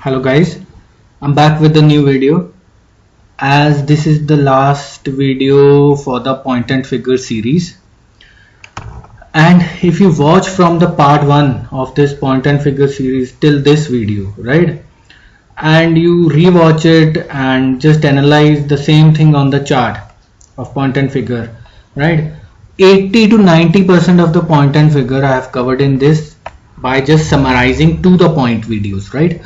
Hello guys, I'm back with a new video. As this is the last video for the point and figure series, and if you watch from the part 1 of this point and figure series till this video, right, and you rewatch it and just analyze the same thing on the chart of point and figure, right, 80 to 90% of the point and figure I have covered in this by just summarizing to the point videos, right.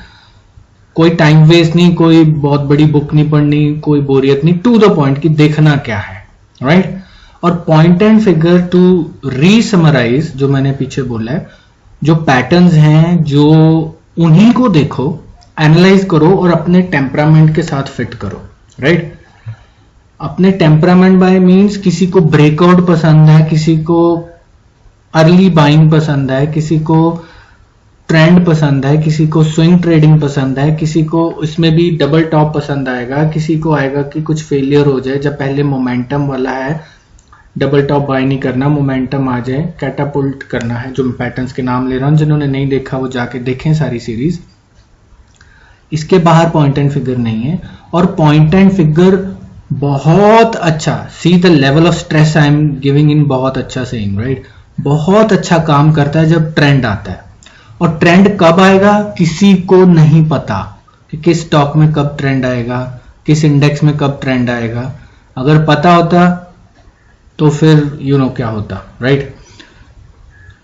कोई time waste नहीं, कोई बहुत बड़ी book नहीं पढ़नी, कोई बोरियत नहीं, टू द पॉइंट कि देखना क्या है, राइट। और point and figure to resummarise, जो मैंने पीछे बोला है, जो पैटर्न्स हैं जो उन्हीं को देखो, एनालाइज करो और अपने टेम्परामेंट के साथ फिट करो, राइट। अपने टेम्परामेंट बाय मींस किसी को ब्रेकआउट पसंद है, किसी को अर्ली बाइंग पसंद है, किसी को ट्रेंड पसंद है, किसी को स्विंग ट्रेडिंग पसंद है, किसी को इसमें भी डबल टॉप पसंद आएगा, किसी को आएगा कि कुछ फेलियर हो जाए, जब पहले मोमेंटम वाला है डबल टॉप बाय नहीं करना, मोमेंटम आ जाए कैटापुल्ट करना है। जो मैं पैटर्न्स के नाम ले रहा हूं, जिन्होंने नहीं देखा वो जाके देखें सारी सीरीज। इसके बाहर पॉइंट एंड फिगर नहीं है, और पॉइंट एंड फिगर बहुत अच्छा, see the level of stress I am giving in, बहुत अच्छा सेइंग, राइट, बहुत अच्छा काम करता है जब ट्रेंड आता है। और ट्रेंड कब आएगा किसी को नहीं पता कि किस स्टॉक में कब ट्रेंड आएगा, किस इंडेक्स में कब ट्रेंड आएगा। अगर पता होता तो फिर क्या होता, राइट,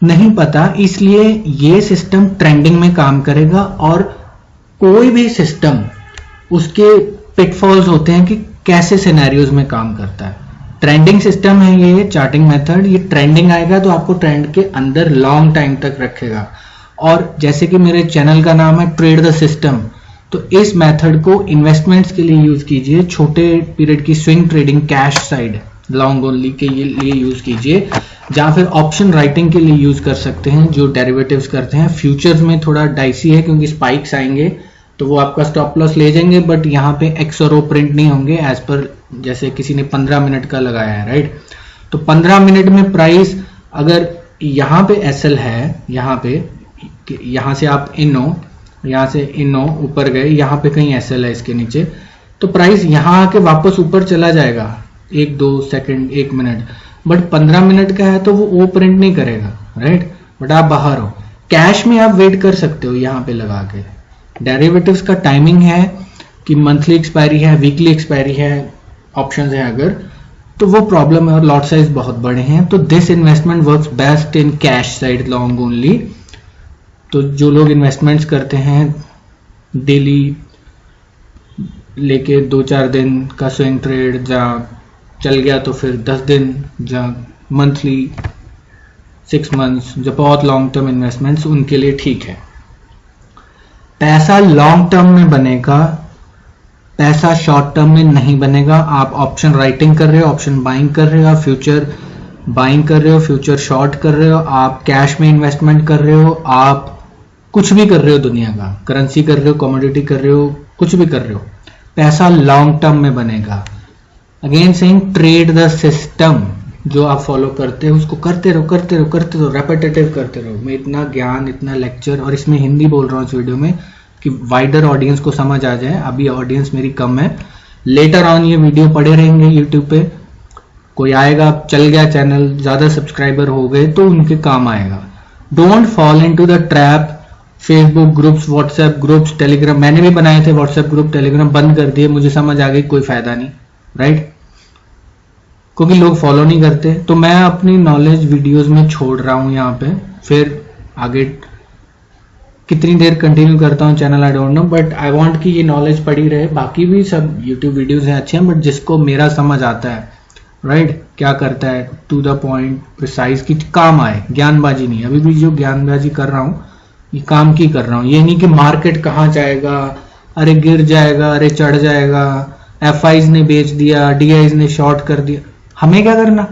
नहीं पता। इसलिए ये सिस्टम ट्रेंडिंग में काम करेगा, और कोई भी सिस्टम उसके पिटफॉल्स होते हैं कि कैसे सिनेरियोज में काम करता है। ट्रेंडिंग सिस्टम है ये चार्टिंग मेथड, ये ट्रेंडिंग आएगा तो आपको ट्रेंड के अंदर लॉन्ग टाइम तक रखेगा। और जैसे कि मेरे चैनल का नाम है ट्रेड द सिस्टम, तो इस मेथड को इन्वेस्टमेंट्स के लिए यूज कीजिए, छोटे पीरियड की swing trading, cash side, long only के लिए यूज कीजिए, जहां फिर ऑप्शन राइटिंग के लिए यूज कर सकते हैं, जो डेरिवेटिव्स करते हैं। फ्यूचर्स में थोड़ा डाइसी है क्योंकि स्पाइक्स आएंगे तो वो आपका स्टॉप लॉस ले जाएंगे, बट यहाँ पे एक्स और ओ प्रिंट नहीं होंगे एज पर जैसे किसी ने 15 मिनट का लगाया है, राइट। तो 15 मिनट में प्राइस अगर यहाँ पे एसएल है, यहाँ से आप इन हो, यहाँ से इन हो, ऊपर गए, यहाँ पे कहीं एसएल है इसके नीचे, तो प्राइस यहाँ आके वापस ऊपर चला जाएगा 1-2 सेकंड 1 मिनट, बट 15 मिनट का है तो वो ओ प्रिंट नहीं करेगा, राइट। बट आप बाहर हो, कैश में आप वेट कर सकते हो यहाँ पे लगा के। डेरिवेटिव्स का टाइमिंग है कि मंथली एक्सपायरी है, वीकली एक्सपायरी है, ऑप्शंस है अगर, तो वो प्रॉब्लम है, और लॉट साइज बहुत बड़े हैं। तो this investment works best in cash side long only. तो जो लोग इन्वेस्टमेंट्स करते हैं डेली लेके 2-4 दिन का स्विंग ट्रेड, जहाँ चल गया तो फिर 10 दिन, जहाँ मंथली 6 मंथ्स, जो बहुत लॉन्ग टर्म इन्वेस्टमेंट्स, उनके लिए ठीक है। पैसा लॉन्ग टर्म में बनेगा, पैसा शॉर्ट टर्म में नहीं बनेगा। आप ऑप्शन राइटिंग कर रहे हो, ऑप्शन बाइंग कर रहे हो, फ्यूचर बाइंग कर रहे हो, फ्यूचर शॉर्ट कर रहे हो, आप कैश में इन्वेस्टमेंट कर रहे हो, आप कुछ भी कर रहे हो, दुनिया का करेंसी कर रहे हो, कमोडिटी कर रहे हो, कुछ भी कर रहे हो, पैसा लॉन्ग टर्म में बनेगा। Again saying trade the system, जो आप फॉलो करते हो उसको करते रहो, करते रहो, करते रहो, रेपिटेटिव करते रहो। मैं इतना ज्ञान, इतना लेक्चर, और इसमें हिंदी बोल रहा हूँ इस वीडियो में कि वाइडर ऑडियंस को समझ आ जाए। अभी ऑडियंस मेरी कम है, लेटर ऑन ये वीडियो पड़े रहेंगे यूट्यूब पे। कोई आएगा, चल गया चैनल, ज्यादा सब्सक्राइबर हो गए तो उनके काम आएगा। Don't fall into the trap. Facebook groups, WhatsApp groups, Telegram, मैंने भी बनाए थे व्हाट्सएप ग्रुप, टेलीग्राम बंद कर दिए, मुझे समझ आ गई कोई फायदा नहीं, राइट, क्योंकि लोग फॉलो नहीं करते। तो मैं अपनी नॉलेज वीडियोस में छोड़ रहा हूं यहाँ पे, फिर आगे कितनी देर कंटिन्यू करता हूँ channel I don't know, but I want कि ये नॉलेज पड़ी रहे। बाकी भी सब यूट्यूब वीडियोस हैं अच्छे हैं, बट जिसको मेरा समझ आता है, राइट, क्या करता है, टू द पॉइंट, प्रिसाइज, की काम आए, ज्ञानबाजी नहीं। अभी भी जो ज्ञानबाजी कर रहा हूँ ये काम की कर रहा हूं, ये नहीं कि मार्केट कहां जाएगा, अरे गिर जाएगा, अरे चढ़ जाएगा, एफआईज ने बेच दिया, डीआईज ने शॉर्ट कर दिया। हमें क्या करना,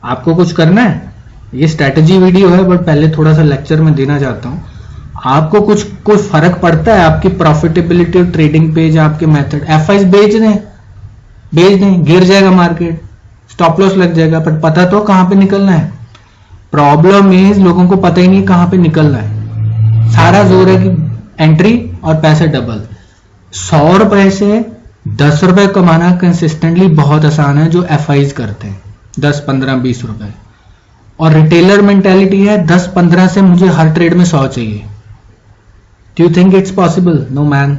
आपको कुछ करना है। ये स्ट्रेटजी वीडियो है, बट पहले थोड़ा सा लेक्चर में देना चाहता हूं। आपको कुछ फर्क पड़ता है आपकी प्रॉफिटेबिलिटी और ट्रेडिंग पे, या आपके मेथड। एफआईज बेच दें, गिर जाएगा मार्केट, स्टॉप लॉस लग जाएगा, पर पता तो कहां पे निकलना है। प्रॉब्लम इज लोगों को पता ही नहीं कहां पे निकलना है। सारा जोर है कि एंट्री और पैसे डबल। 100 रुपए से 10 रुपए कमाना कंसिस्टेंटली बहुत आसान है जो एफआईज करते हैं, 10, 15, 20 रुपए। और रिटेलर मेंटेलिटी है 10, 15 से मुझे हर ट्रेड में 100 चाहिए। Do you think it's possible? No man.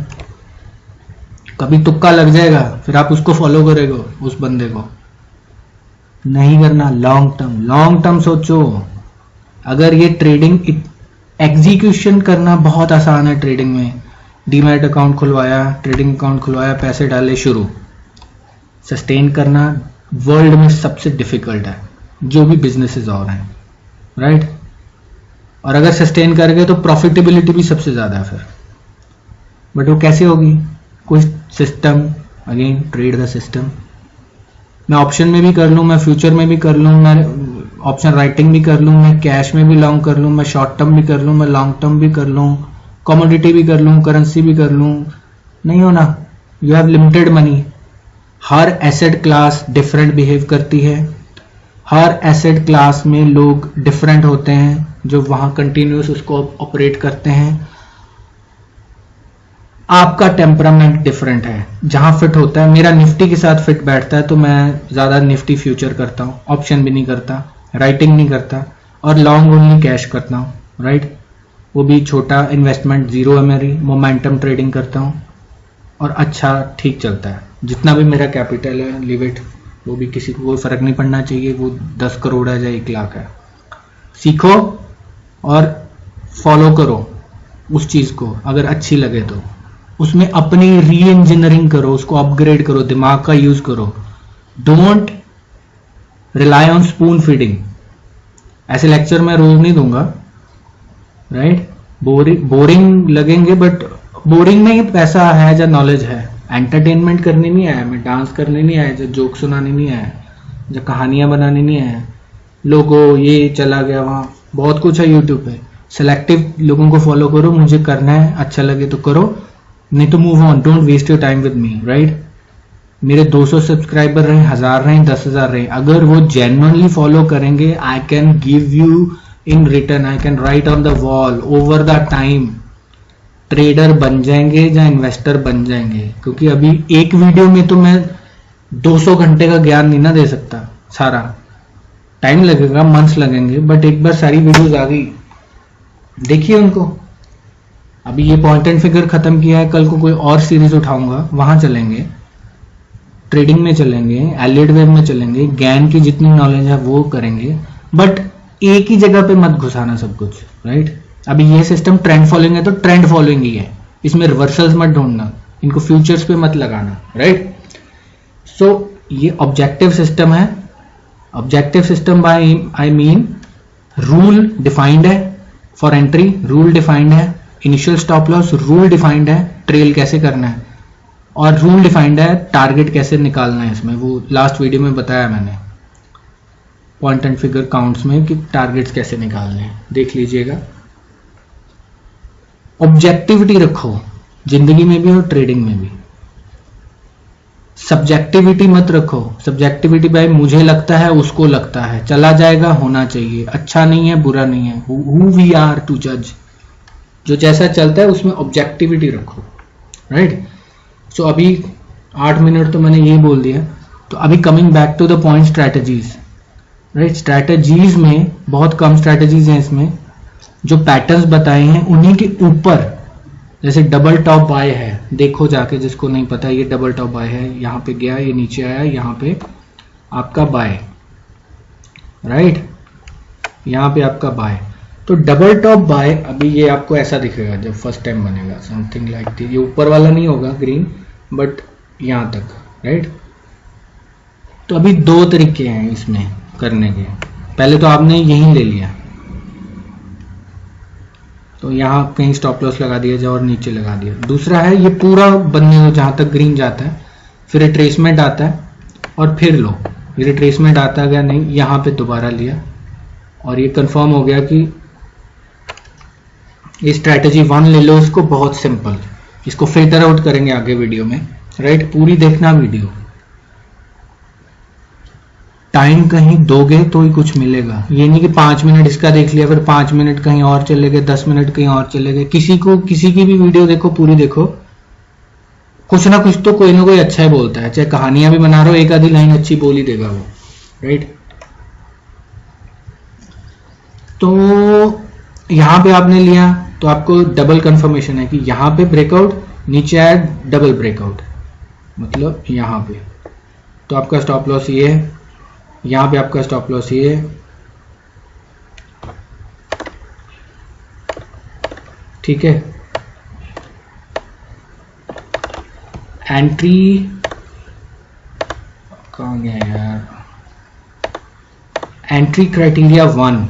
कभी तुक्का लग जाएगा, फिर आप उसको फॉलो करेगा, उस बंदे को नहीं करना। लॉन्ग टर्म सोचो। अगर ये ट्रेडिंग एग्जीक्यूशन करना बहुत आसान है ट्रेडिंग में, डीमैट अकाउंट खुलवाया, ट्रेडिंग अकाउंट खुलवाया, पैसे डाले, शुरू। सस्टेन करना वर्ल्ड में सबसे डिफिकल्ट है, जो भी बिजनेसेस और हैं, राइट। और अगर सस्टेन कर गए तो प्रॉफिटेबिलिटी भी सबसे ज्यादा है फिर। बट वो कैसे होगी? कोई system, again trade the system. मैं ऑप्शन में भी कर लूँ, मैं फ्यूचर में भी कर लूँ, मैं ऑप्शन राइटिंग भी कर लूँ, मैं कैश में भी लॉन्ग कर लूँ, मैं शॉर्ट टर्म भी कर लूँ, मैं लॉन्ग टर्म भी कर लूँ, कमोडिटी भी कर लूँ, करेंसी भी कर लूँ, नहीं होना। You have limited money. Her asset class different behave करती है, हर एसेट क्लास में लोग डिफरेंट होते हैं जो वहां कंटिन्यूस उसको ऑपरेट करते हैं। आपका टेम्परामेंट डिफरेंट है, जहां फिट होता है। मेरा निफ्टी के साथ फिट बैठता है तो मैं ज्यादा निफ्टी फ्यूचर करता हूँ, ऑप्शन भी नहीं करता, राइटिंग नहीं करता, और लॉन्ग ओनली कैश करता हूँ, राइट। वो भी छोटा इन्वेस्टमेंट, जीरो है मेरी, मोमेंटम ट्रेडिंग करता हूँ और अच्छा ठीक चलता है। जितना भी मेरा कैपिटल है, लिव इट, वो भी किसी को कोई फर्क नहीं पड़ना चाहिए, वो 10 करोड़ है या 1 लाख है। सीखो और फॉलो करो उस चीज को, अगर अच्छी लगे तो उसमें अपनी री इंजीनियरिंग करो, उसको अपग्रेड करो, दिमाग का यूज करो। Don't rely on spoon feeding. ऐसे लेक्चर मैं रोज नहीं दूंगा, राइट। बोरिंग लगेंगे, बट बोरिंग में ही पैसा है या नॉलेज है। एंटरटेनमेंट करने नहीं आया मैं, डांस करने नहीं आया, जो जोक सुनाने नहीं आया, जो कहानियां बनाने नहीं आया। लोगो ये चला गया वहां, बहुत कुछ है यूट्यूब पे। सेलेक्टिव लोगों को फॉलो करो, मुझे करना है, अच्छा लगे तो करो, नहीं तो move on. Don't waste your time with me, right. मेरे 200 सब्सक्राइबर रहे, 1000 रहे, 10,000 रहे, अगर वो जेन्युइनली फॉलो करेंगे, I can give you in return, I can write on the wall over the time trader बन जाएंगे या इन्वेस्टर बन जाएंगे। क्योंकि अभी एक वीडियो में तो मैं 200 घंटे का ज्ञान नहीं ना दे सकता, सारा टाइम लगेगा, मंथ्स लगेंगे, बट एक बार सारी वीडियोस आ गई, देखिए उनको। अभी ये पॉइंट एंड फिगर खत्म किया है, कल को कोई और सीरीज उठाऊंगा, वहां चलेंगे, ट्रेडिंग में चलेंगे, एलियट वेब में चलेंगे, ज्ञान की जितनी नॉलेज है वो करेंगे, बट एक ही जगह पे मत घुसाना सब कुछ, राइट। अभी ये सिस्टम ट्रेंड फॉलोइंग है तो ट्रेंड फॉलोइंग ही है, इसमें रिवर्सल्स मत ढूंढना, इनको फ्यूचर्स पे मत लगाना, राइट। सो ये ऑब्जेक्टिव सिस्टम है। Objective system by I mean rule defined है फॉर एंट्री, रूल डिफाइंड है, initial stop loss rule defined है, ट्रेल कैसे करना है, और रूल डिफाइंड है टारगेट कैसे निकालना है। इसमें वो लास्ट वीडियो में बताया मैंने पॉइंट एंड फिगर काउंट्स में कि टारगेट्स कैसे निकालने हैं, देख लीजिएगा। ऑब्जेक्टिविटी रखो जिंदगी में भी और ट्रेडिंग में भी। सब्जेक्टिविटी मत रखो। सब्जेक्टिविटी भाई मुझे लगता है, उसको लगता है, चला जाएगा, होना चाहिए, अच्छा नहीं है, बुरा नहीं है, हु वी आर टू जज। जो जैसा चलता है उसमें ऑब्जेक्टिविटी रखो, राइट। सो अभी 8 मिनट तो मैंने ये बोल दिया, तो अभी coming back to the point, strategies, right. Strategies में बहुत कम स्ट्रैटेजीज हैं इसमें, जो पैटर्न्स बताए हैं उन्हीं के ऊपर, जैसे डबल टॉप बाय है, देखो जाके, जिसको नहीं पता ये डबल टॉप बाय है, यहाँ पे गया, ये नीचे आया, यहाँ पे आपका बाय, राइट, यहाँ पे आपका बाय। तो डबल टॉप बाय, अभी ये आपको ऐसा दिखेगा जब फर्स्ट टाइम बनेगा, समथिंग लाइक दिस। ये ऊपर वाला नहीं होगा ग्रीन, बट यहाँ तक, राइट। तो अभी 2 तरीके हैं इसमें करने के। पहले तो आपने यही ले लिया, तो यहाँ कहीं स्टॉप लॉस लगा दिया जाए और नीचे लगा दिया। दूसरा है ये पूरा बनने दो जहां तक ग्रीन जाता है, फिर रिट्रेसमेंट आता है और फिर लो, ये रिट्रेसमेंट आता गया नहीं, यहाँ पे दोबारा लिया और ये कंफर्म हो गया कि ये स्ट्रैटेजी 1 ले लो। इसको बहुत सिंपल, इसको फिल्टर आउट करेंगे आगे वीडियो में, राइट। पूरी देखना वीडियो। टाइम कहीं दोगे तो ही कुछ मिलेगा। ये नहीं कि 5 मिनट इसका देख लिया फिर 5 मिनट कहीं और चले गए, 10 मिनट कहीं और चले गए। किसी की भी वीडियो देखो, पूरी देखो, कुछ ना कुछ तो कोई ना कोई अच्छा ही बोलता है। चाहे कहानियां भी बना रहे हो, एक आधी लाइन अच्छी बोल ही देगा वो, राइट। तो यहां पे आपने लिया तो आपको डबल कंफर्मेशन है कि यहां पे ब्रेकआउट, नीचे आया डबल ब्रेकआउट, मतलब यहां पे तो आपका स्टॉप लॉस ये है, यहां पे आपका स्टॉप लॉस ये है, ठीक है। एंट्री कहाँ गया यार, एंट्री क्राइटेरिया 1,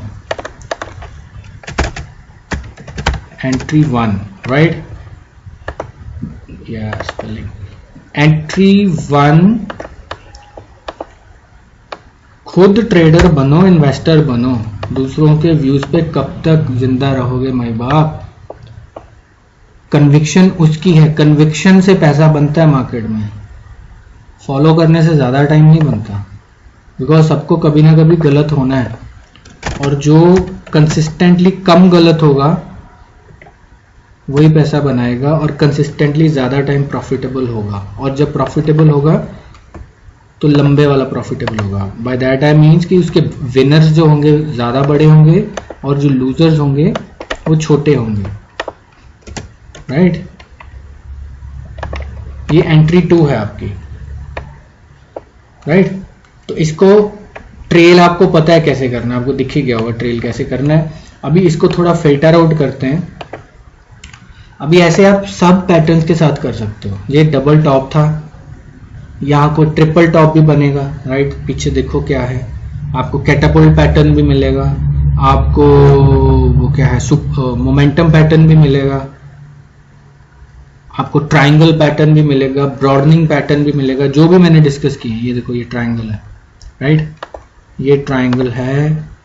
एंट्री 1, राइट, या स्पेलिंग एंट्री 1। खुद ट्रेडर बनो, इन्वेस्टर बनो, दूसरों के व्यूज पे कब तक जिंदा रहोगे माई बाप। कन्विक्शन उसकी है, कन्विक्शन से पैसा बनता है मार्केट में, फॉलो करने से ज्यादा टाइम नहीं बनता, बिकॉज सबको कभी ना कभी गलत होना है, और जो कंसिस्टेंटली कम गलत होगा वही पैसा बनाएगा और कंसिस्टेंटली ज्यादा टाइम प्रॉफिटेबल होगा। और जब प्रॉफिटेबल होगा तो लंबे वाला प्रॉफिटेबल होगा। बाय दैट आई मीन्स कि उसके विनर्स जो होंगे ज्यादा बड़े होंगे और जो लूजर्स होंगे वो छोटे होंगे, राइट। ये एंट्री 2 है आपकी, राइट। तो इसको ट्रेल आपको पता है कैसे करना है, आपको दिख ही गया होगा ट्रेल कैसे करना है। अभी इसको थोड़ा फिल्टर आउट करते हैं। अभी ऐसे आप सब पैटर्न्स के साथ कर सकते हो। ये डबल टॉप था, यहाँ को ट्रिपल टॉप भी बनेगा, राइट। पीछे देखो क्या है, आपको कैटापुल्ट पैटर्न भी मिलेगा, आपको वो क्या है मोमेंटम पैटर्न भी मिलेगा, आपको ट्रायंगल पैटर्न भी मिलेगा, ब्रॉडनिंग पैटर्न भी मिलेगा, जो भी मैंने डिस्कस किए। ये देखो ये ट्रायंगल है, राइट, ये ट्रायंगल है।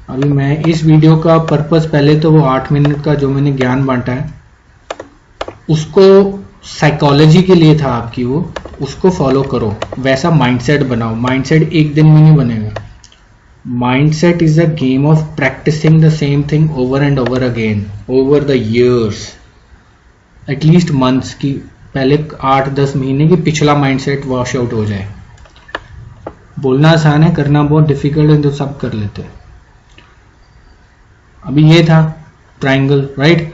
अभी मैं इस वीडियो का पर्पस, पहले तो वो 8 मिनट का जो मैंने ज्ञान बांटा है उसको साइकोलॉजी के लिए था आपकी, वो उसको फॉलो करो, वैसा माइंडसेट बनाओ। माइंडसेट एक दिन में नहीं बनेगा। Mindset is a game of practising the same thing over and over again over the years, at least months की, पहले 8-10 महीने की पिछला माइंडसेट वॉश आउट हो जाए। बोलना आसान है, करना बहुत डिफिकल्ट है, तो सब कर लेते हैं। अभी ये था ट्रायंगल, राइट।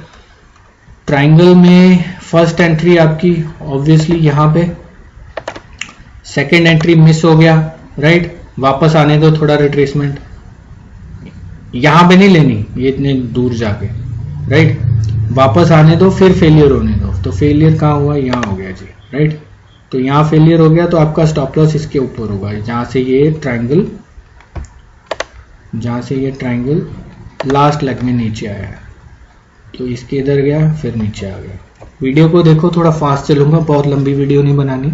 ट्रायंगल में फर्स्ट एंट्री आपकी ऑब्वियसली यहाँ पे, सेकंड एंट्री मिस हो गया, राइट। वापस आने दो थोड़ा रिट्रेसमेंट, यहां पे नहीं लेनी ये इतने दूर जाके, राइट। वापस आने दो, फिर फेलियर होने दो। तो फेलियर कहाँ हुआ, यहाँ हो गया जी, राइट। तो यहाँ फेलियर हो गया तो आपका स्टॉप लॉस इसके ऊपर होगा, जहां से ये ट्रायंगल लास्ट लेग में नीचे आया है, तो इसके इधर गया फिर नीचे आ गया। वीडियो को देखो, थोड़ा फास्ट चलूंगा, बहुत लंबी वीडियो नहीं बनानी।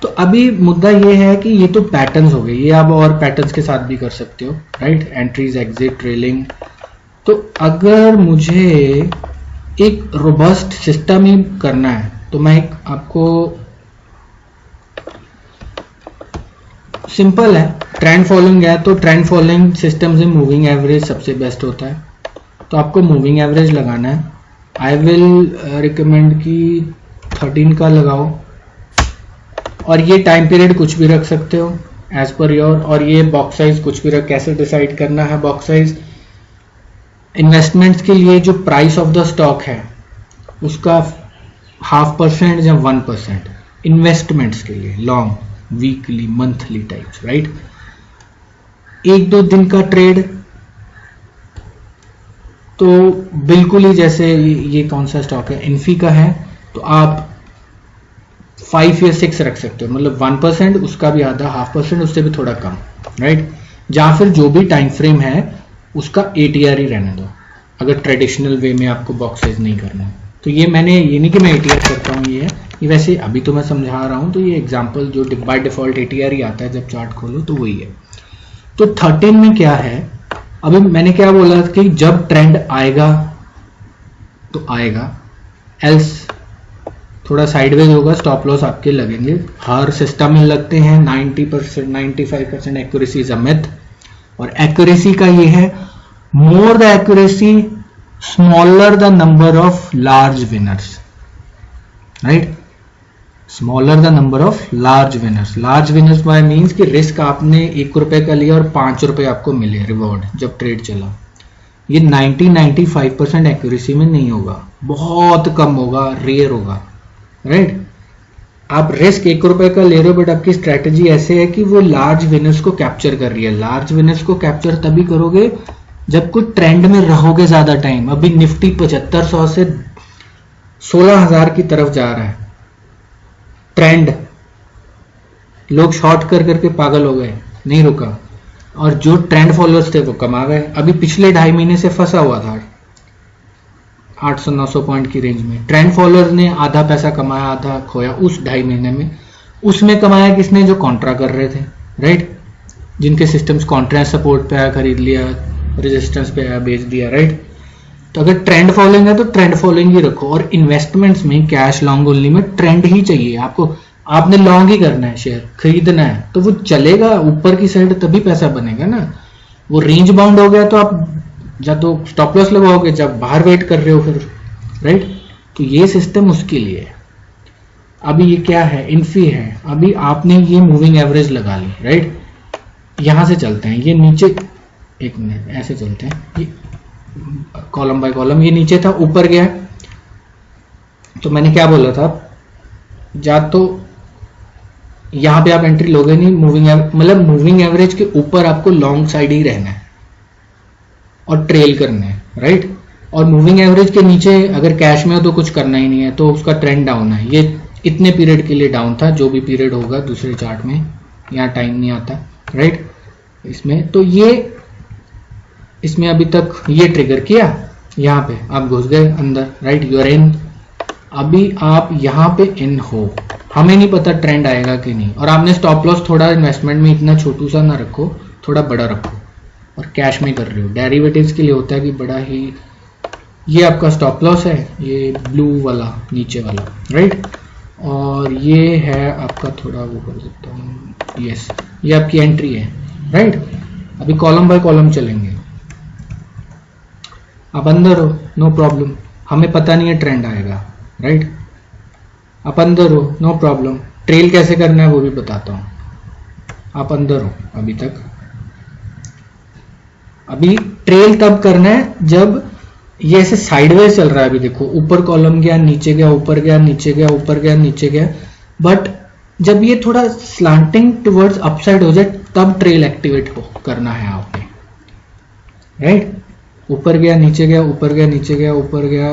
तो अभी मुद्दा ये है कि ये तो पैटर्न्स हो गए, ये आप और पैटर्न्स के साथ भी कर सकते हो, राइट। Entries, exit, trailing. तो अगर मुझे एक रोबस्ट सिस्टम ही करना है तो मैं एक आपको सिंपल है, ट्रेंड फॉलोइंग है तो ट्रेंड फॉलोइंग सिस्टम से मूविंग एवरेज सबसे बेस्ट होता है। तो आपको मूविंग एवरेज लगाना है। आई विल रिकमेंड कि 13 का लगाओ, और ये टाइम पीरियड कुछ भी रख सकते हो एज पर योर, और ये बॉक्स साइज कुछ भी रख। कैसे डिसाइड करना है बॉक्स साइज, इन्वेस्टमेंट्स के लिए जो प्राइस ऑफ द स्टॉक है उसका 0.5% या 1%, इन्वेस्टमेंट्स के लिए long, weekly, monthly types, right. 1-2 दिन का ट्रेड तो बिल्कुल ही, जैसे ये कौन सा स्टॉक है, इन्फी का है, तो आप 5 या 6 रख सकते हो, मतलब 1%, उसका भी आधा, 0.5%, उससे भी थोड़ा कम, राइट। या फिर जो भी टाइम फ्रेम है उसका ATR ही रहने दो, अगर ट्रेडिशनल वे में आपको बॉक्स साइज नहीं करना है। तो ये मैंने, ये नहीं कि मैं ATR करता हूँ, ये वैसे अभी तो मैं समझा रहा हूँ, तो ये एग्जांपल जो बाय डिफॉल्ट ATR ही आता है जब चार्ट खोलो, तो वही है। तो 13 में क्या है, अभी मैंने क्या बोला कि जब ट्रेंड आएगा तो आएगा, एल्स थोड़ा साइडवेज होगा, स्टॉप लॉस आपके लगेंगे, हर सिस्टम में लगते हैं। 90% 95% एक्यूरेसी इज अ मिथ। और एक्यूरेसी का ये है, more the accuracy smaller the number of large winners, right, smaller the number of large winners. Large winners bye means कि रिस्क आपने 1 रुपए का लिया और 5 रुपए आपको मिले रिवॉर्ड जब ट्रेड चला। ये 90-95% एक्यूरेसी में नहीं होगा, बहुत कम होगा, रेयर होगा, राइट। आप रिस्क 1 रुपए का ले रहे हो, बट आपकी स्ट्रेटेजी ऐसे है कि वो लार्ज विनर्स को कैप्चर कर रही है। लार्ज विनर्स को कैप्चर तभी करोगे जब कुछ ट्रेंड में रहोगे ज्यादा टाइम। अभी निफ्टी 7500 से 16,000 की तरफ जा रहा है, ट्रेंड, लोग शॉर्ट कर करके पागल हो गए, नहीं रुका, और जो ट्रेंड फॉलोअर्स थे वो कमा गए। अभी पिछले 2.5 महीने से फंसा हुआ था 800-900 पॉइंट की रेंज में। ट्रेंड फॉलोअर्स ने आधा पैसा कमाया, आधा खोया उस 2.5 महीने में। उसमें कमाया किसने? जो कॉन्ट्रा कर रहे थे, राइट, जिनके सिस्टम्स कॉन्ट्रा सपोर्ट पे आया खरीद लिया, रेजिस्टेंस पे आया बेच दिया, राइट। तो अगर ट्रेंड फॉलोइंग है तो ट्रेंड फॉलोइंग ही रखो। और इन्वेस्टमेंट्स में कैश लॉन्ग ओनली में ट्रेंड ही चाहिए आपको। आपने लॉन्ग ही करना है, शेयर खरीदना है तो वो चलेगा ऊपर की साइड, तभी पैसा बनेगा ना। वो रेंज बाउंड हो गया तो आप या तो स्टॉप लॉस लगाओगे जब बाहर वेट कर रहे हो फिर, राइट। तो ये सिस्टम उसके लिए है। अभी ये क्या है? इन्फी है। अभी आपने ये मूविंग एवरेज लगा ली, राइट। यहां से चलते हैं, ये नीचे, एक मिनट, ऐसे चलते हैं, ये कॉलम बाय कॉलम, ये नीचे था, ऊपर गया। तो मैंने क्या बोला था, या तो यहां पे आप एंट्री लोगे नहीं, मतलब मूविंग एवरेज के ऊपर आपको लॉन्ग साइड ही रहना है और ट्रेल करना है, राइट। और मूविंग एवरेज के नीचे अगर कैश में हो तो कुछ करना ही नहीं है, तो उसका ट्रेंड डाउन है। ये इतने पीरियड के लिए डाउन था, जो भी पीरियड होगा दूसरे चार्ट में, यहाँ टाइम नहीं आता, राइट। इसमें तो ये, इसमें अभी तक ये ट्रिगर किया, यहाँ पे आप घुस गए अंदर, राइट, यू आर इन। अभी आप यहाँ पे इन हो, हमें नहीं पता ट्रेंड आएगा कि नहीं। और आपने स्टॉप लॉस थोड़ा इन्वेस्टमेंट में इतना छोटू सा ना रखो, थोड़ा बड़ा रखो, और कैश में कर रहे हो। डेरिवेटिव्स के लिए होता है कि बड़ा ही, ये आपका स्टॉप लॉस है, ये ब्लू वाला नीचे वाला, राइट। और ये है आपका, थोड़ा वो कर सकता हूँ, यस, ये आपकी एंट्री है, राइट। अभी कॉलम बाय कॉलम चलेंगे। आप अंदर हो, नो प्रॉब्लम, हमें पता नहीं है ट्रेंड आएगा, राइट। आप अंदर हो, नो प्रॉब्लम। ट्रेल कैसे करना है वो भी बताता हूं। आप अंदर हो अभी तक। अभी ट्रेल तब करना है जब ये ऐसे साइडवेज चल रहा है। अभी देखो, ऊपर कॉलम गया, नीचे गया, ऊपर गया, नीचे गया, ऊपर गया, नीचे गया। बट जब ये थोड़ा स्लांटिंग टुवर्ड्स अपसाइड हो जाए तब ट्रेल एक्टिवेट करना है आपने, राइट। ऊपर गया, नीचे गया, ऊपर गया, नीचे गया, ऊपर गया,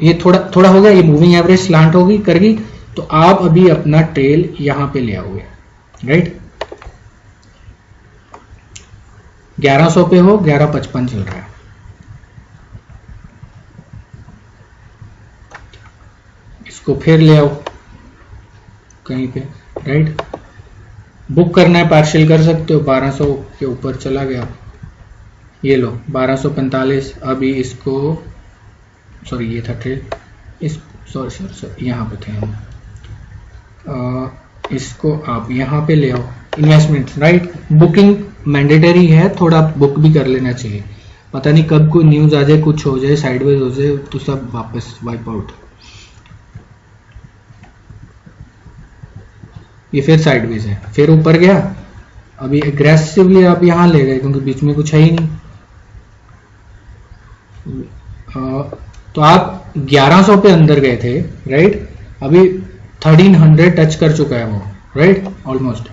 ये थोड़ा थोड़ा हो गया, ये मूविंग एवरेज स्लांट होगी करगी, तो आप अभी अपना ट्रेल यहां पे ले आओगे, राइट। 1100 पे हो, 1155 चल रहा है। इसको फिर ले आओ कहीं पे, राइट। बुक करना है, पार्शियल कर सकते हो, 1200 के ऊपर चला गया, ये लो 1245। अभी इसको, सॉरी ये था ट्रेल, इस सॉरी यहाँ पे थे हम, इसको आप यहाँ पे ले आओ। Investment, right. बुकिंग मैंडेटरी है, थोड़ा बुक भी कर लेना चाहिए, पता नहीं कब कोई न्यूज आ जाए, कुछ हो जाए, साइडवेज हो जाए, तो सब वापस वाइप आउट। ये फिर साइडवेज है, फिर ऊपर गया। अभी एग्रेसिवली आप यहाँ ले गए क्योंकि बीच में कुछ है ही नहीं। तो आप 1100 पे अंदर गए थे, राइट। अभी 1300 टच कर चुका है वो, राइट, ऑलमोस्ट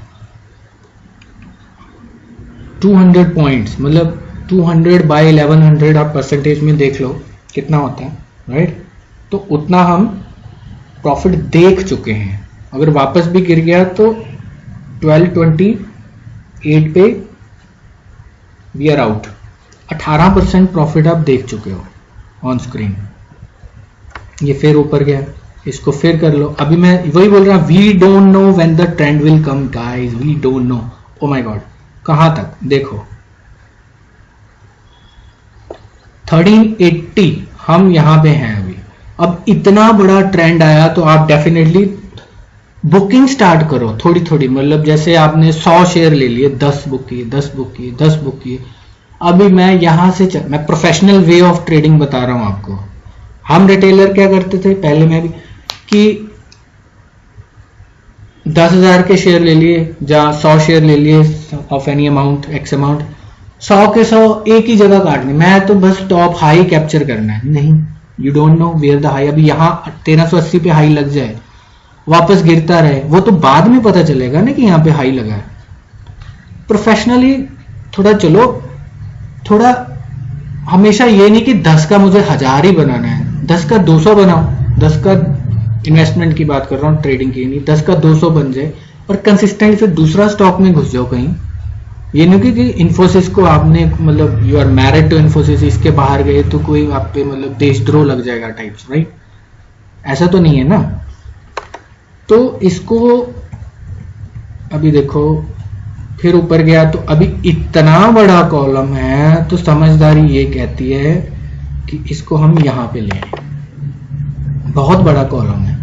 200 पॉइंट्स, मतलब 200 बाय 1100 आप परसेंटेज में देख लो कितना होता है, राइट। तो उतना हम प्रॉफिट देख चुके हैं। अगर वापस भी गिर गया तो 1228 पे वी आर आउट। 18% प्रॉफिट आप देख चुके हो ऑन स्क्रीन। ये फिर ऊपर गया, इसको फिर कर लो। अभी मैं वही बोल रहा हूं, we don't know when the trend will come guys, we don't know. Oh my god, कहां तक देखो 1380, हम यहां पे हैं अभी। अब इतना बड़ा ट्रेंड आया तो आप डेफिनेटली बुकिंग स्टार्ट करो थोड़ी थोड़ी, मतलब जैसे आपने 100 शेयर ले लिए, 10 बुक किए, 10 बुक किए, 10 बुक किए। अभी मैं यहां से मैं प्रोफेशनल वे ऑफ ट्रेडिंग बता रहा हूं आपको। हम रिटेलर क्या करते थे पहले, मैं भी, कि 10,000 के शेयर ले लिए, जहाँ 100 शेयर ले लिए of any amount, x amount, 100 के 100 एक ही जगह काटने, मैं तो बस टॉप हाई कैप्चर करना है। नहीं, you don't know where the high. अभी यहाँ 1380 पे हाई लग जाए, वापस गिरता रहे, वो तो बाद में पता चलेगा ना कि यहाँ पे हाई लगा है। प्रोफेशनली थोड़ा चलो, थोड़ा हमेशा ये नहीं कि 10 का मुझे 1000 ही बनाना है, 10 का 200 बनाओ। 10 का इन्वेस्टमेंट की बात कर रहा हूँ, ट्रेडिंग की नहीं। 10 का 200 बन जाए और कंसिस्टेंट फिर दूसरा स्टॉक में घुस जाओ कहीं। ये नहीं कि इन्फोसिस को आपने, मतलब you are married to Infosys, इसके बाहर गए तो कोई आप पे मतलब देशद्रोह लग जाएगा टाइप्स, राइट? ऐसा तो नहीं है ना। तो इसको अभी देखो, फिर ऊपर गया तो अभी इतना बड़ा कॉलम है, तो समझदारी ये कहती है कि इसको हम यहां पे ले आए। बहुत बड़ा कॉलम है,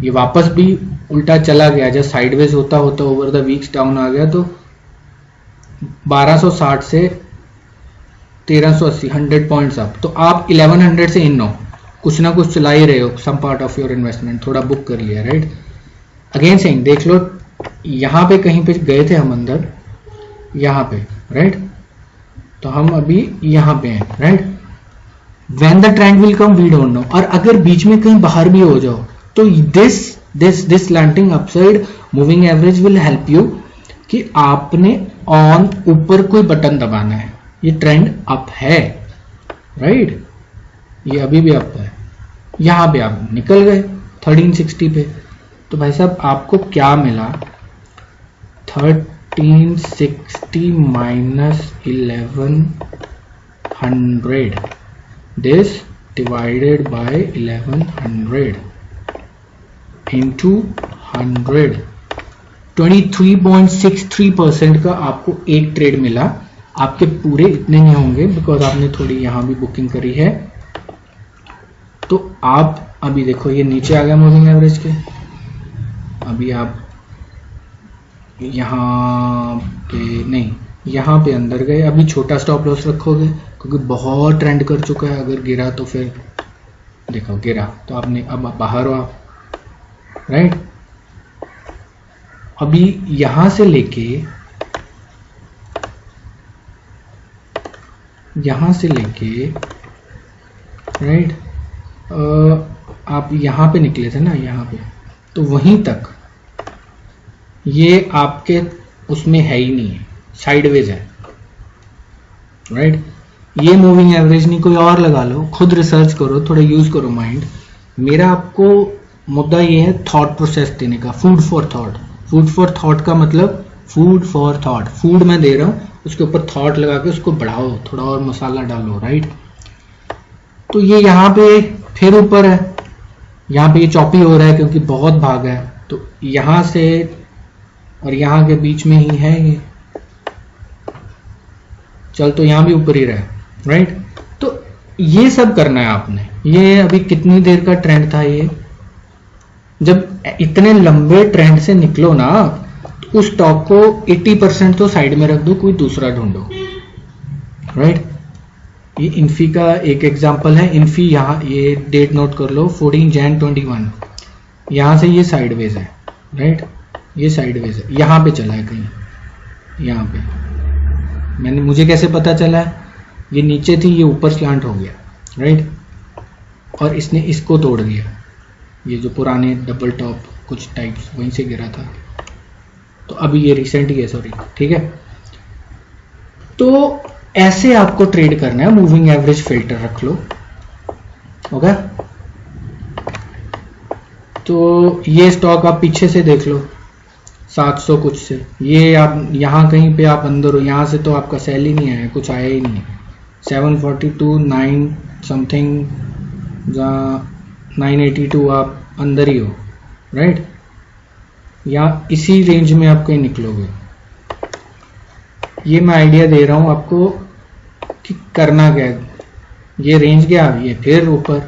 ये वापस भी उल्टा चला गया, जब साइडवेज होता होता ओवर द वीक्स डाउन आ गया, तो 1260 से 1380, 100 पॉइंट्स अप। तो आप 1100 से इन हो, कुछ ना कुछ चला ही रहे हो, some part of your investment थोड़ा बुक कर लिया, राइट? अगेन सेइंग, देख लो यहां पे कहीं पे गए थे हम अंदर, यहां पे, राइट? तो हम अभी यहां पे हैं, right? When the trend will come, we don't know। और अगर बीच में कहीं बाहर भी हो जाओ तो this slanting upside moving average will help you कि आपने ऑन ऊपर कोई बटन दबाना है। ये ट्रेंड अप है, राइट? ये अभी भी अप है। यहां पे आप निकल गए 1360 पे, तो भाई साहब आपको क्या मिला? 1360 minus 1100, this divided by 1100 into 100, 23.63% का आपको एक ट्रेड मिला। आपके पूरे इतने नहीं होंगे बिकॉज आपने थोड़ी यहां भी बुकिंग करी है। तो आप अभी देखो ये नीचे आ गया मूविंग एवरेज के, अभी आप यहाँ पे नहीं, यहाँ पे अंदर गए। अभी छोटा स्टॉप लॉस रखोगे क्योंकि बहुत ट्रेंड कर चुका है। अगर गिरा तो फिर देखो, गिरा तो आपने, अब बाहर हो आप, राइट? अभी यहां से लेके राइट, आप यहां पे निकले थे ना, यहां पे, तो वहीं तक ये आपके उसमें है ही नहीं है, साइडवेज है, राइट? ये मूविंग एवरेज नहीं, कोई और लगा लो, खुद रिसर्च करो, थोड़ा यूज करो माइंड। मेरा आपको मुद्दा ये है थॉट प्रोसेस देने का, food for thought. Food for thought का मतलब फूड फॉर थॉट, फूड मैं दे रहा हूं, उसके ऊपर थॉट लगा के उसको बढ़ाओ, थोड़ा और मसाला डालो, राइट? तो ये यहाँ पे फिर ऊपर है, यहाँ पे ये चॉपी हो रहा है क्योंकि बहुत भाग है, तो यहां से और यहाँ के बीच में ही है ये, चल तो यहाँ भी ऊपर ही रहा, राइट? तो ये सब करना है आपने। ये अभी कितनी देर का ट्रेंड था ये? जब इतने लंबे ट्रेंड से निकलो ना, तो उस स्टॉक को 80% तो साइड में रख दो, कोई दूसरा ढूंढो, राइट? ये इन्फी का एक एग्जांपल है। इन्फी यहाँ, ये डेट नोट कर लो, 14 जैन 21। यहां से ये साइडवेज है, राइट? ये साइडवेज है, यहां पे चला है कहीं, यहां पे। मुझे कैसे पता चला? ये नीचे थी, ये ऊपर स्लांट हो गया, राइट? और इसने इसको तोड़ दिया, ये जो पुराने डबल टॉप कुछ टाइप्स वहीं से गिरा था। तो अभी ये रिसेंट ही है, सॉरी, ठीक है? तो ऐसे आपको ट्रेड करना है, मूविंग एवरेज फिल्टर रख लो, ओके? तो ये स्टॉक आप पीछे से देख लो, 700 कुछ से, ये आप यहाँ कहीं पे आप अंदर हो, यहाँ से तो आपका सेल ही नहीं आया, कुछ आया ही नहीं है। 742, 9 समथिंग, जहाँ 982 आप अंदर ही हो, राइट? या इसी रेंज में आप कहीं निकलोगे। ये मैं आइडिया दे रहा हूं आपको कि करना क्या है। ये रेंज गया, ये फिर ऊपर,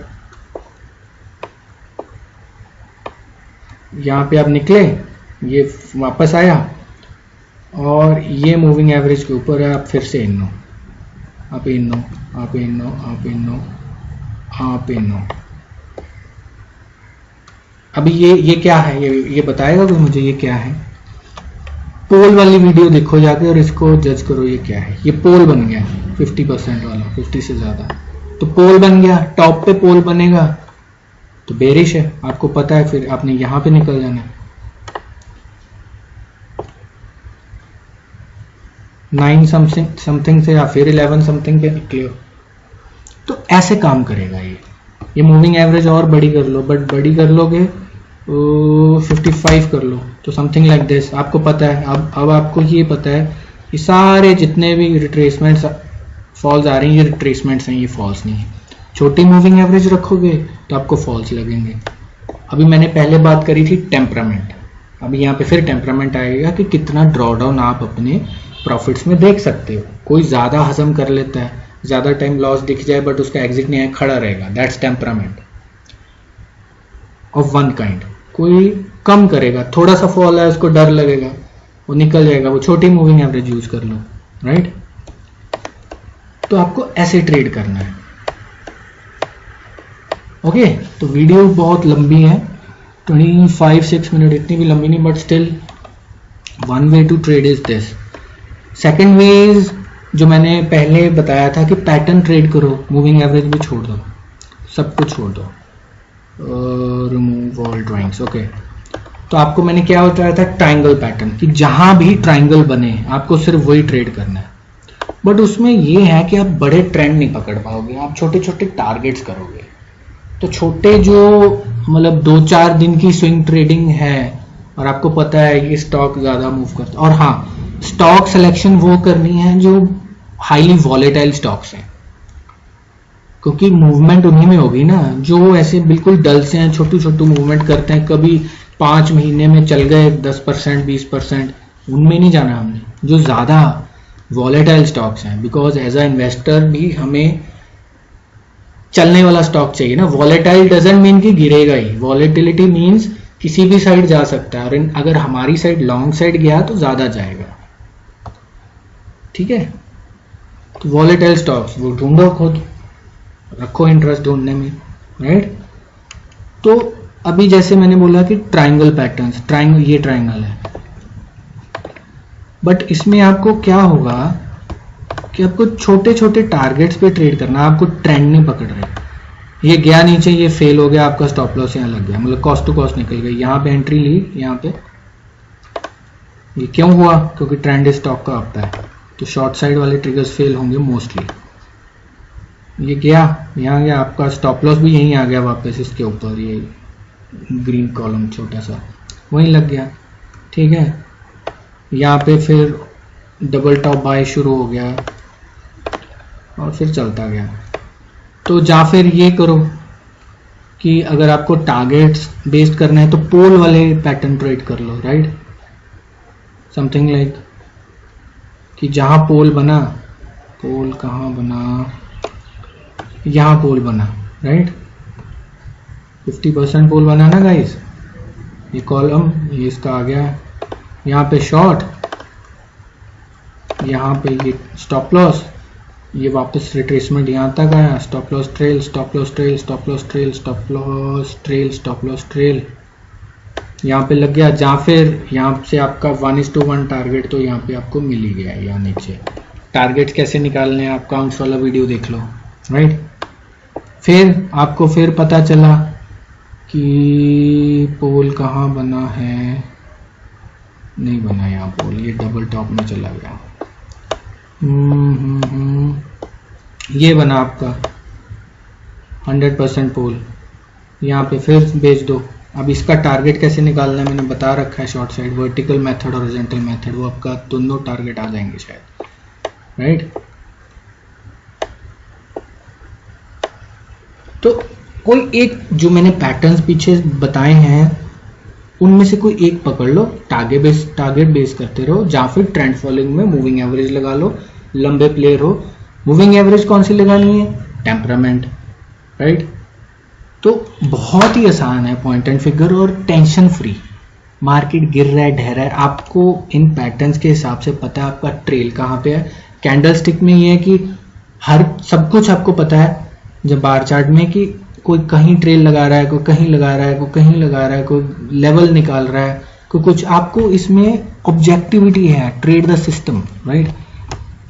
यहाँ पे आप निकले, ये वापस आया और ये मूविंग एवरेज के ऊपर है, आप फिर से इनो, आप इनो, आप इनो, आप इनो, आप इनो। अभी ये क्या है, ये बताएगा कोई मुझे ये क्या है? पोल वाली वीडियो देखो जाके और इसको जज करो ये क्या है। ये पोल बन गया 50% वाला, 50 से ज्यादा, तो पोल बन गया। टॉप पे पोल बनेगा तो बेरिश है, आपको पता है, फिर आपने यहां पे निकल जाना है। 9 समथिंग से या फिर 11 समथिंग पे निकले हो, तो ऐसे काम करेगा ये मूविंग एवरेज और बड़ी कर लो, बट बड़ी कर लोगे 55 कर लो तो समथिंग लाइक दिस। आपको पता है, अब आपको ये पता है कि सारे जितने भी रिट्रेसमेंट्स फॉल्स आ रही हैं ये रिट्रेसमेंट्स हैं, ये फॉल्स नहीं है। छोटी मूविंग एवरेज रखोगे तो आपको फॉल्स लगेंगे। अभी मैंने पहले बात करी थी टेम्परामेंट, अभी यहाँ पे फिर टेम्परामेंट आएगा कि कितना ड्रॉडाउन आप अपने प्रॉफिट्स में देख सकते हो। कोई ज़्यादा हजम कर लेता है, ज़्यादा टाइम लॉस दिख जाए बट उसका एग्जिट नहीं आए, खड़ा रहेगा, that's temperament of one kind. कोई कम करेगा, थोड़ा सा फॉल है उसको डर लगेगा, वो निकल जाएगा, वो छोटी मूविंग एवरेज यूज कर लो, राइट। तो आपको ऐसे ट्रेड करना है। ओके, तो वीडियो बहुत लंबी है, 25-6 मिनट, इतनी भी लंबी नहीं, but still one way to trade is this. Second way is जो मैंने पहले बताया था कि पैटर्न ट्रेड करो, मूविंग एवरेज भी छोड़ दो, सब कुछ छोड़ दो, रिमूव ऑल ड्राइंग्स। ओके, तो आपको मैंने क्या बताया था, ट्राइंगल पैटर्न, कि जहां भी ट्राइंगल बने आपको सिर्फ वही ट्रेड करना है। बट उसमें ये है कि आप बड़े ट्रेंड नहीं पकड़ पाओगे, आप छोटे छोटे टारगेट्स करोगे। तो छोटे जो मतलब 2-4 दिन की स्विंग ट्रेडिंग है और आपको पता है ये स्टॉक ज्यादा मूव करता है, और हाँ, स्टॉक सिलेक्शन वो करनी है जो हाईली वॉलेटाइल स्टॉक्स हैं, क्योंकि मूवमेंट उन्हीं में होगी ना। जो ऐसे बिल्कुल डल से हैं, छोटू छोटू मूवमेंट करते हैं, कभी 5 महीने में चल गए 10% 20%, उनमें नहीं जाना हमने। जो ज्यादा वॉलेटाइल स्टॉक्स हैं, बिकॉज एज अ इन्वेस्टर भी हमें चलने वाला स्टॉक चाहिए ना। वॉलेटाइल डजंट मीन कि गिरेगा ही, वॉलेटिलिटी मीन्स किसी भी साइड जा सकता है, और अगर हमारी साइड लॉन्ग साइड गया तो ज्यादा जाएगा, ठीक है। तो वॉलेटाइल स्टॉक्स वो ढूंढो, खुद रखो इंटरेस्ट ढूंढने में, राइट। तो अभी जैसे मैंने बोला कि ट्राइंगल पैटर्न्स, ट्राइंगल, ये ट्राइंगल है, बट इसमें आपको क्या होगा कि आपको छोटे छोटे टारगेट्स पे ट्रेड करना, आपको ट्रेंड नहीं पकड़ रहे। ये गया नीचे, ये फेल हो गया, आपका स्टॉप लॉस यहाँ लग गया, मतलब कॉस्ट टू कॉस्ट निकल गई। यहाँ पे एंट्री ली, यहाँ पे ये क्यों हुआ, क्योंकि ट्रेंड स्टॉक का आता है, तो शॉर्ट साइड वाले ट्रिगर्स फेल होंगे मोस्टली। ये गया, यहाँ गया, आपका स्टॉप लॉस भी यहीं आ गया वापस इसके ऊपर, ये ग्रीन कॉलम छोटा सा वहीं लग गया, ठीक है। यहाँ पे फिर डबल टॉप बाय शुरू हो गया और फिर चलता गया। तो या फिर ये करो कि अगर आपको टारगेट्स बेस्ड करना है तो पोल वाले पैटर्न ट्रेड कर लो, राइट। समथिंग लाइक कि जहां पोल बना, पोल कहाँ बना, यहाँ पोल बना, राइट। 50% पोल बना ना गाइस, ये कॉलम, ये इसका आ गया, यहाँ पे शॉर्ट, यहाँ पे ये स्टॉप लॉस, ये वापस रिट्रेसमेंट यहाँ तक आया, stop loss trail, stop loss trail, stop loss trail, stop loss trail, stop loss trail, यहाँ पे लग गया। जहाँ फिर यहाँ से आपका 1:1 टारगेट तो यहाँ पे आपको मिल ही गया, यहाँ नीचे। टारगेट कैसे निकालने हैं, आप काउंट्स वाला वीडियो देख लो, राइट। फिर आपको फिर पता चला कि पोल कहाँ बना है, नहीं बना यहाँ पोल, ये डबल टॉप में चला गया। ये बना आपका 100% पोल, यहाँ पे फिर बेच दो। अब इसका टारगेट कैसे निकालना है मैंने बता रखा है, short side, vertical method, horizontal method, वो आपका दोनों टारगेट आ जाएंगे शायद, राइट। तो कोई एक जो मैंने पैटर्न्स पीछे बताए हैं उनमें से कोई एक पकड़ लो, टारगेट बेस करते रहो, या फिर ट्रेंड फॉलोइंग में मूविंग एवरेज लगा लो, लंबे प्लेयर हो। मूविंग एवरेज कौन सी लगानी है, टेम्परामेंट, राइट। तो बहुत ही आसान है पॉइंट एंड फिगर और टेंशन फ्री। मार्केट गिर रहा है, ढह रहा है, आपको इन पैटर्न्स के हिसाब से पता है आपका ट्रेल कहाँ पे है। कैंडल स्टिक में ये है कि हर सब कुछ आपको पता है जब बार चार्ट में कि कोई कहीं ट्रेल लगा रहा है, कोई कहीं लगा रहा है, कोई कहीं लगा रहा है, कोई लेवल निकाल रहा है, कोई कुछ। आपको इसमें ऑब्जेक्टिविटी है, ट्रेड द सिस्टम, राइट,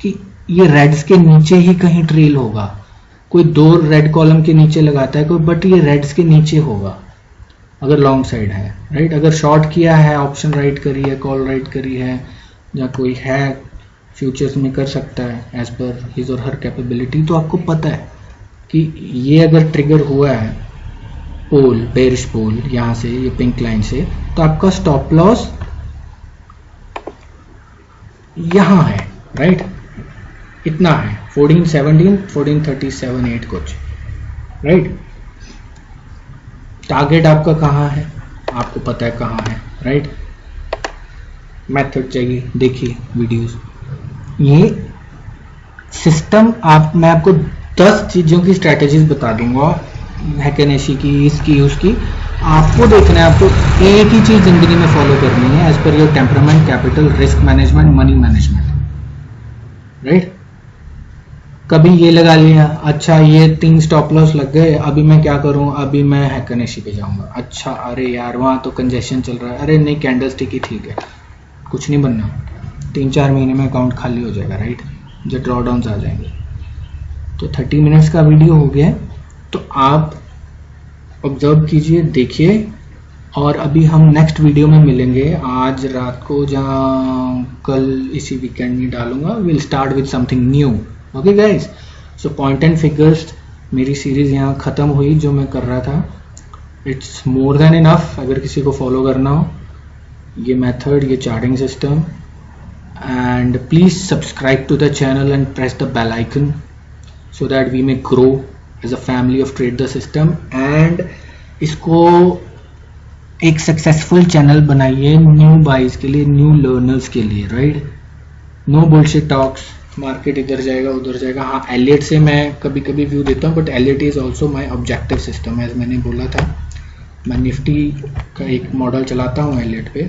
कि ये रेड्स के नीचे ही कहीं ट्रेल होगा। कोई 2 रेड कॉलम के नीचे लगाता है कोई, बट ये रेड्स के नीचे होगा अगर लॉन्ग साइड है, राइट। अगर शॉर्ट किया है, ऑप्शन राइट करी है, कॉल राइट करी है, या कोई है फ्यूचर्स में कर सकता है एज पर हिज और हर कैपेबिलिटी, तो आपको पता है कि ये अगर ट्रिगर हुआ है पोल, बेरिश पोल यहाँ से, ये पिंक लाइन से, तो आपका स्टॉप लॉस यहाँ है, राइट, इतना है 1417, 1437, 8 कुछ, राइट। टारगेट आपका कहाँ है, आपको पता है कहाँ है, राइट। मेथड चाहिए, देखिए वीडियोस। ये सिस्टम मैं आपको 10 चीजों की स्ट्रेटेजीज बता दूंगा, हैकेनेशी की, इसकी, उसकी। आपको देखना है, आपको एक ही चीज जिंदगी में फॉलो करनी है, as per your temperament, capital, risk management, money management, right. कभी ये लगा लिया, अच्छा ये 3 स्टॉप लॉस लग गए, अभी मैं क्या करूं, अभी मैं हैकेनेशी पे जाऊंगा। अच्छा, अरे यार वहां तो कंजेशन चल रहा है, अरे नहीं कैंडल स्टिक ही ठीक है, कुछ नहीं बनना, 3-4 महीने में अकाउंट खाली हो जाएगा, राइट, जब ड्रॉडाउन्स आ जाएंगे। तो 30 मिनट्स का वीडियो हो गया, तो आप ऑब्जर्व कीजिए, देखिए, और अभी हम नेक्स्ट वीडियो में मिलेंगे आज रात को, जहाँ कल इसी वीकेंड में डालूंगा। Will start with something new, okay guys. So point and figures मेरी सीरीज यहाँ ख़त्म हुई जो मैं कर रहा था। इट्स मोर देन इनफ अगर किसी को फॉलो करना हो ये मेथड, ये charting system. And please subscribe to the channel and press the bell icon so that we may grow as a family of Trade the System। and इसको एक successful channel बनाइए न्यू बाइज के लिए, new learners के लिए, right. No bullshit talks, market इधर जाएगा उधर जाएगा। हाँ, एलियट से मैं कभी कभी व्यू देता हूँ, but Elliott is also my objective system. As मैंने बोला था, मैं निफ्टी का एक मॉडल चलाता हूँ एलियट पे,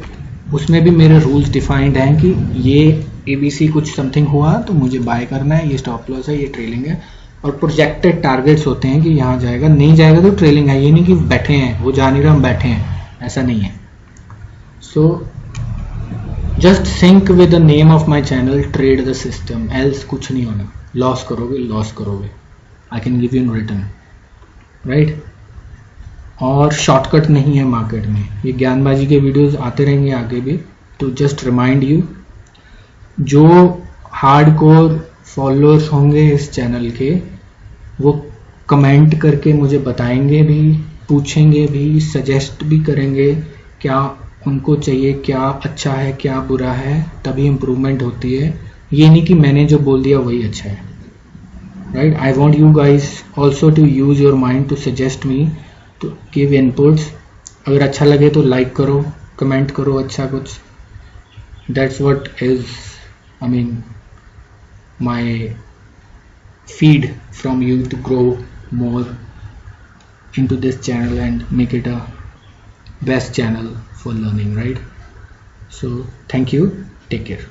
उसमें भी मेरे रूल्स डिफाइंड हैं कि ये ABC कुछ समथिंग हुआ तो मुझे बाय करना है, ये स्टॉप लॉस है, ये ट्रेलिंग है, और प्रोजेक्टेड टारगेट्स होते हैं कि यहाँ जाएगा, नहीं जाएगा तो ट्रेलिंग है। ये नहीं कि बैठे हैं, वो जा नहीं रहा हम बैठे हैं, ऐसा नहीं है। So just sync with the name of my channel, trade the system, else कुछ नहीं होना। लॉस करोगे, I can give you in return, right. और शॉर्टकट नहीं है मार्केट में, ये ज्ञानबाजी के वीडियोस आते रहेंगे आगे भी। तो जस्ट रिमाइंड यू, जो हार्डकोर फॉलोअर्स होंगे इस चैनल के, वो कमेंट करके मुझे बताएंगे भी, पूछेंगे भी, सजेस्ट भी करेंगे क्या उनको चाहिए, क्या अच्छा है क्या बुरा है, तभी इम्प्रूवमेंट होती है। ये नहीं कि मैंने जो बोल दिया वही अच्छा है, right. I want you guys also to use your mind to suggest me, to give inputs. अगर अच्छा लगे तो लाइक करो, कमेंट करो अच्छा कुछ। That's what is, I mean, my feed from you to grow more into this channel and make it a best channel for learning, right? So thank you, take care.